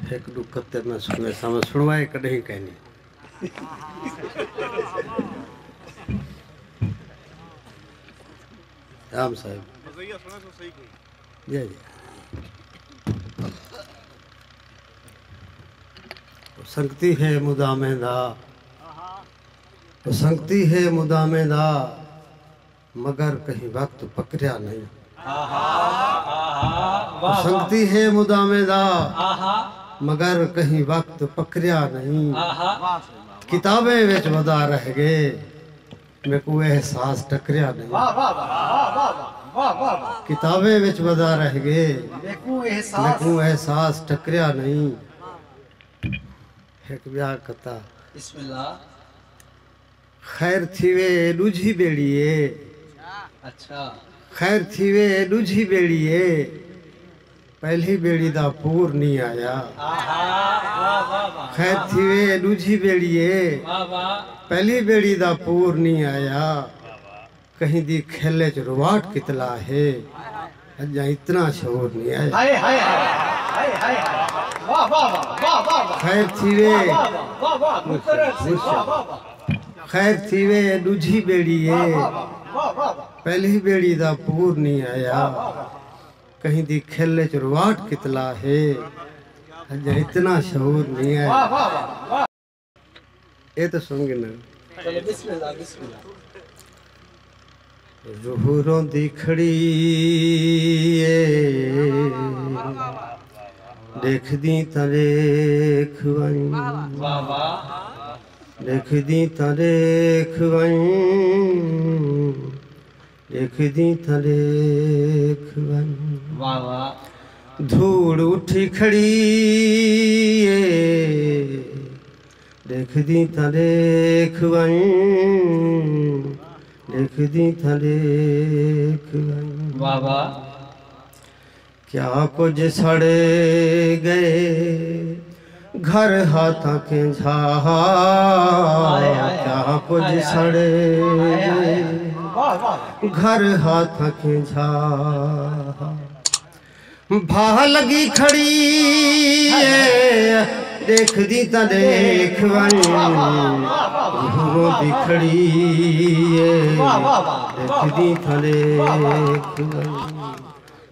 एक दुखते में सुने समझ सुनवाए कहीं कहनी राम साहब जय जय संगति है मुदा में दा संगति है मुदा में दा मगर कहीं वक्त पकड़िया नहीं संगति है मुदा में दा मगर कहीं वक्त पकड़िया नहीं किताबें विच वदा रह गए मैं को एहसास टकरिया नहीं किताबें विच वदा रह गए मैं को एहसास टकरिया नहीं एक ब्याह कथा बिस्मिल्लाह खैर थीवे दूजी बेड़िए अच्छा खैर थीवे दूजी बेड़िए पहली बेड़ी दा पूर नहीं आया खैर थीवे दूजी बेड़िए पहली बेड़ी दा पूर नहीं आया कहीं दी खेले च रुवाट कितला है अजा इतना शोर नहीं आया खैर थीवे खैर थीवे दूजी बेड़िए पहली बेड़ी दा पूर नहीं आया कहीं दी खेले च रुवाट कितला है अजा इतना शोर नहीं आया ये तो सुन गए ना चलो बिस्मिल्लाह बिस्मिल्लाह रूहों दी खड़ी देखदी ता देख वई देखदी ता देख वई देखदी ता देख वई वाह वाह धूड़ उठी खड़ी देखदी ता देख वई देखदी था देख वाह वाह क्या कुछ सड़े गए घर हाथा के झाया क्या कुछ सड़े गए घर हाथा के झा भा लगी खड़ी देखदी ता देख वई रूहों दी खड़ी देखदी था देख वई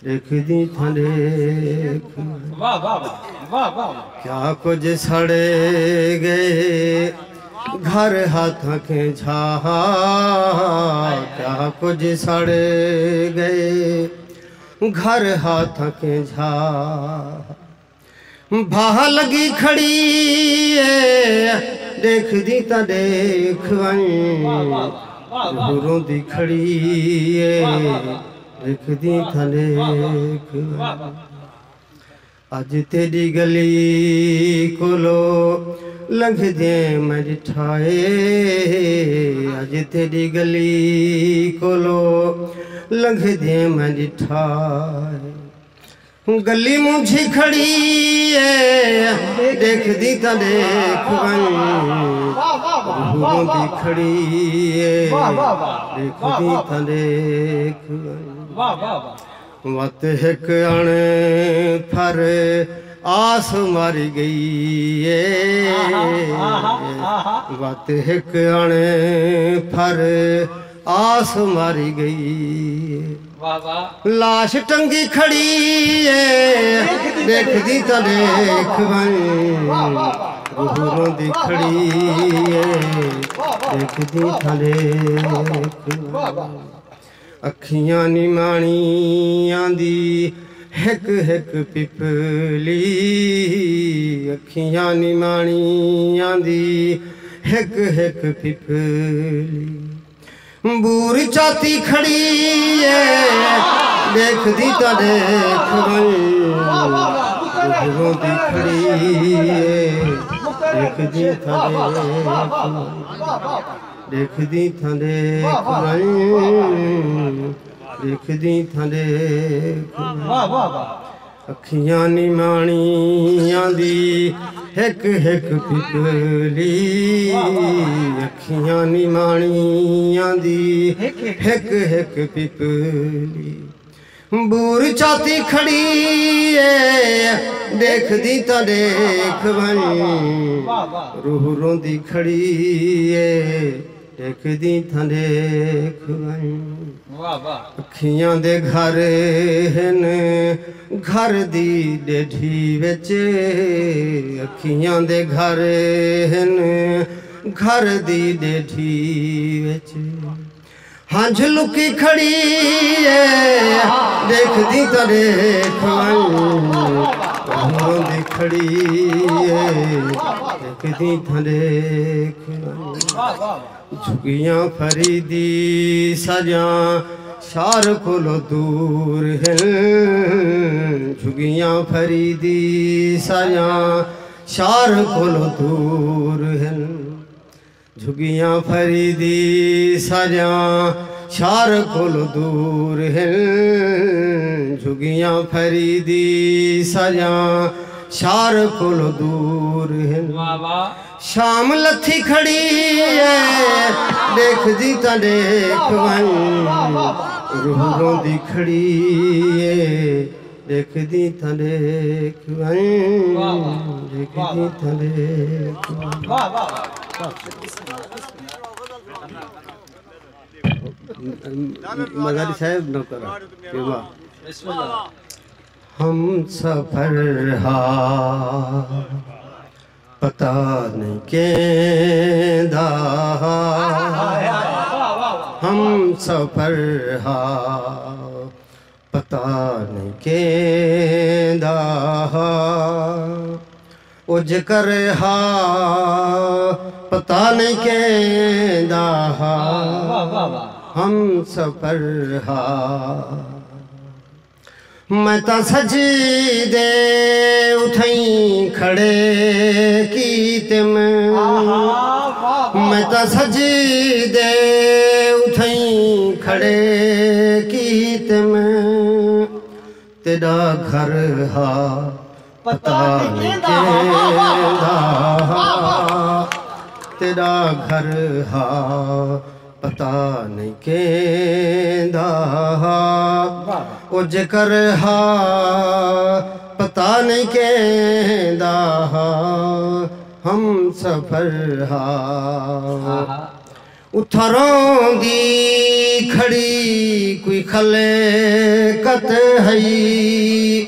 देखदी था देख क्या कुछ सड़े गए घर हाथ के झा क्या कुछ सड़े गए घर हाथ के झा भा लगी खड़ी देखदी ता देख वई रूहों दी खड़ी देखदी था देख वई अज तेरी गली कोलो लंघ दे मैं ठाए अज तेरी गली कोलो लंघ दे मैं ठाए गली मुझी खड़ी देखदी ता देख वई रूहों दी खड़ी देखदी ता देख वई वत हिक अणे फर आस मारी गई वत हिक अणे फर आस मारी गई लाश टंगी खड़ी देखदी ता देख वई रूहों दी खड़ी देखदी ता देख अखियां निमाणियां दी हिक हिक पिपली अखियां निमाणियां दी हिक हिक पिपली बूर चाती खड़ी देखदी ता देख वई रूहों दी खड़ी देखदी ता देख देखदी था देख वई देखदी था देख अखियां निमाणियां दी हिक हिक पिपली अखियां निमाणियां दी हिक हिक पिपली बूर चाती खड़ी है देख दी तो देख बनी रूह रोंदी खड़ी है देख दी तो देख बनी अखियां दे घर हन घर दी डेढ़ी विच अखियां दे घर हन घर दी डेढ़ी विच हंझ लुकी खड़ी है देख दी तो देख रोंदी खड़ी है देख दी तो देख झुगियां फरीदी सजा शार कोलो दूर है झुगियां फरीदी सजा शार कोलो दूर है झुगियां फरीदी सजा शार कोलो दूर है झुगियां फरीदी सजा शार कोलो दूर है शाम लथी खड़ी है देख दी तो देख रूह रोंदी खड़ी है देख दी तो देख देख दी तो देख मदारी साहब न करा हम सफर पता नहीं केंदा हम सफर पता नहीं केंदा उज कर पता नहीं केंदा हम सफर मैं तो सजी दे उठई खड़े कीत में मैं तो सजी दे उठई खड़े कीत में तेरा घर पता नहीं केंदा तेरा घर पता नहीं केंदा उज कर पता नहीं केंदा हम सफर उथरों दी खड़ी कोई खले कत हई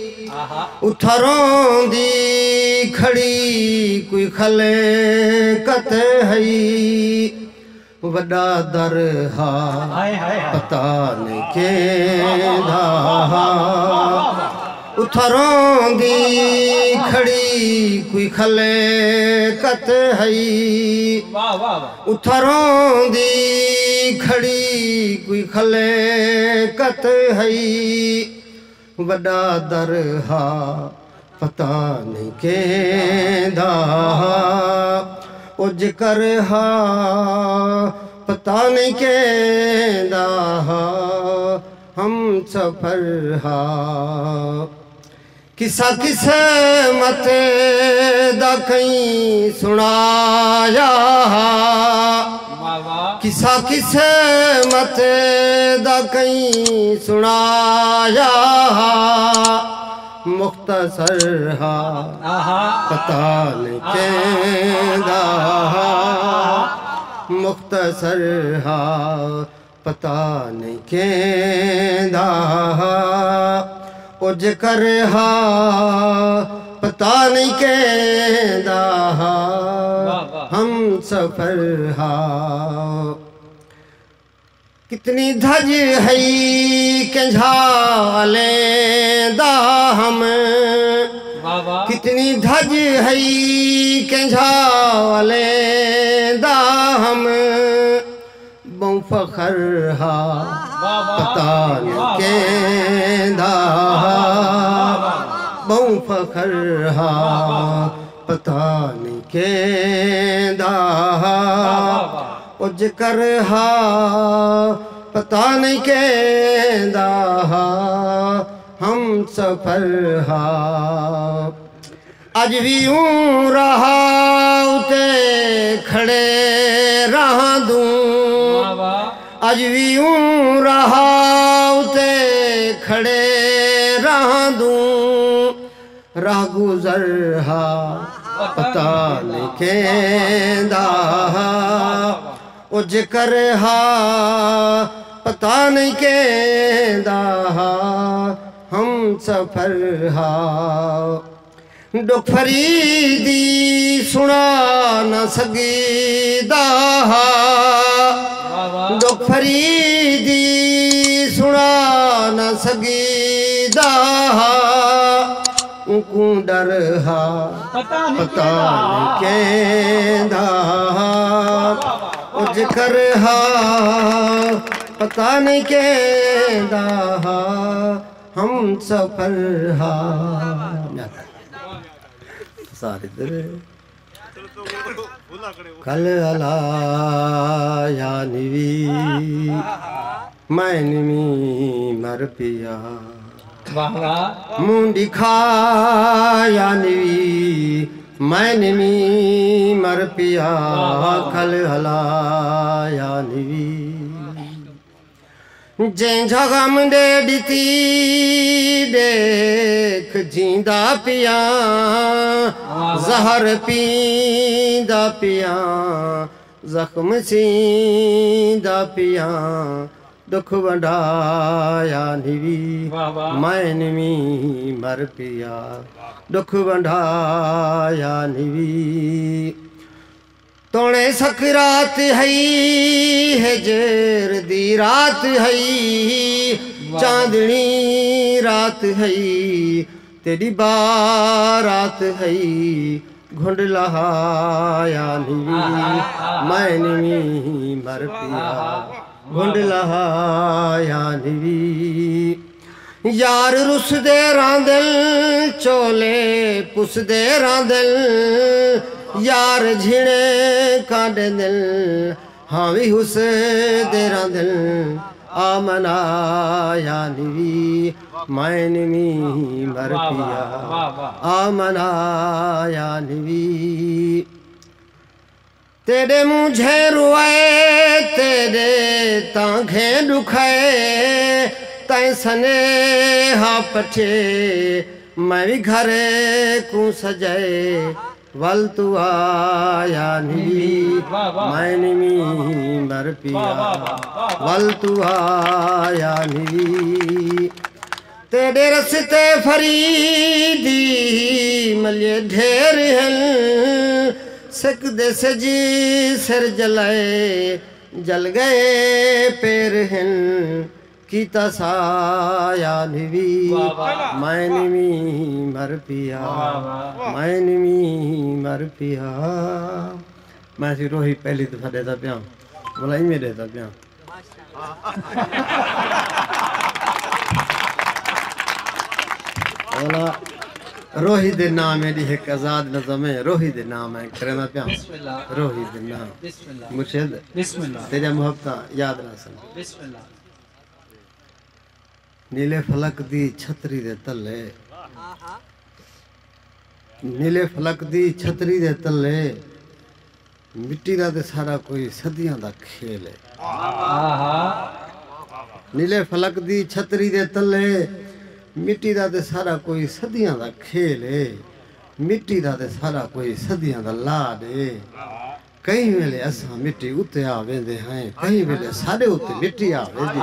उथरों दी खड़ी कोई खले कत हई वड्डा दर पता नहीं केंदा उथरों दी खड़ी कोई खले कत हई उथरों दी खड़ी कोई खले कत हई वड्डा दर पता नहीं केंदा उज कर पता नहीं केंदा हम सफर किसा किस्मत दा कहीं सुनाया किसा किस्मत दा कहीं सुनाया मुख्तसर पता नहीं केंदा मुख्तसर पता नहीं केंदा उज कर पता नहीं केंदा हम सफर कितनी धज है कंझाले दा हम कितनी धज है कंझाले दा हम बहु फखर पता नहीं केंदा बहु फखर पता नहीं केंदा उज कर पता नहीं केंदा हम सफर अज भी यूं रहा उते खड़े रहा दूं अज भी यूं रहा उते खड़े रहूं राह गुजर हा पता नहीं केंदा ओ जिक्र हा पता नहीं केंदा हम सफर हा दुख फरीदी सुना न सगीदा दुख फरीदी सुना न सगीदा उनको डर हा पता नहीं केंदा ओ जिक्र हा पता नहीं केंदा हम सफर हा सारे कल अला या निवी मैं निमी मर पिया मुंडी खाया निवी मैं निमी मर पिया कल अला या निवी जैं जगम दे दिती देख जींदा पिया जहर पींदा पिया जख्म सींदा पिया दुख वंडाया निवी मैं निवी मर पिया दुख वंडाया निवी तोड़े सकरात है जेर दी रात है चांदनी रात है तेरी बारात है घुंड लहाया निवी मैं निवी मर पिया घुंड लहाया निवी यार रुस दे रांदल चोले पुस दे रांदल यार झिणे कांडे दिल हाँ भी हुस दे रांदल आमनाया निवी मैं निवी मर पिया आमनाया निवी तेरे मुझे रुआए तेरे तांखे दुखाए तै सने हा पठे मैं भी घरे को सजाए वल तू आया निवी मैं निवी मर पिया वल तू आया निवी तेरे रस्ते फरीदी मलिए ढेर हल सकदे सजी सिर जलाए जल गए पैर हैं कीता साया निवी मैं निवी मर पिया मैं निवी मर पिया मैं सी रोही पहली दफा देता पिया बोला ही में देता पिया बोला रोही दे नाम है दी एक आजाद नज़म है रोही दे नाम है करना पिया रोही दे नाम मुर्शिद तेरा मोहब्बत याद ना सन नीले फलक दी छतरी दे तले नीले फलक दी छतरी दे तले मिट्टी दा ते सारा कोई सदियां दा खेल है नीले फलक दी छतरी दे तले मिट्टी दा ते सारा कोई सदियां दा खेल है मिट्टी दा ते सारा कोई सदियां दा लाड है कई वेले असा मिट्टी उत्ते आ वेंदे हैं कई वेले साडे उत्ते मिट्टी आ वेंदी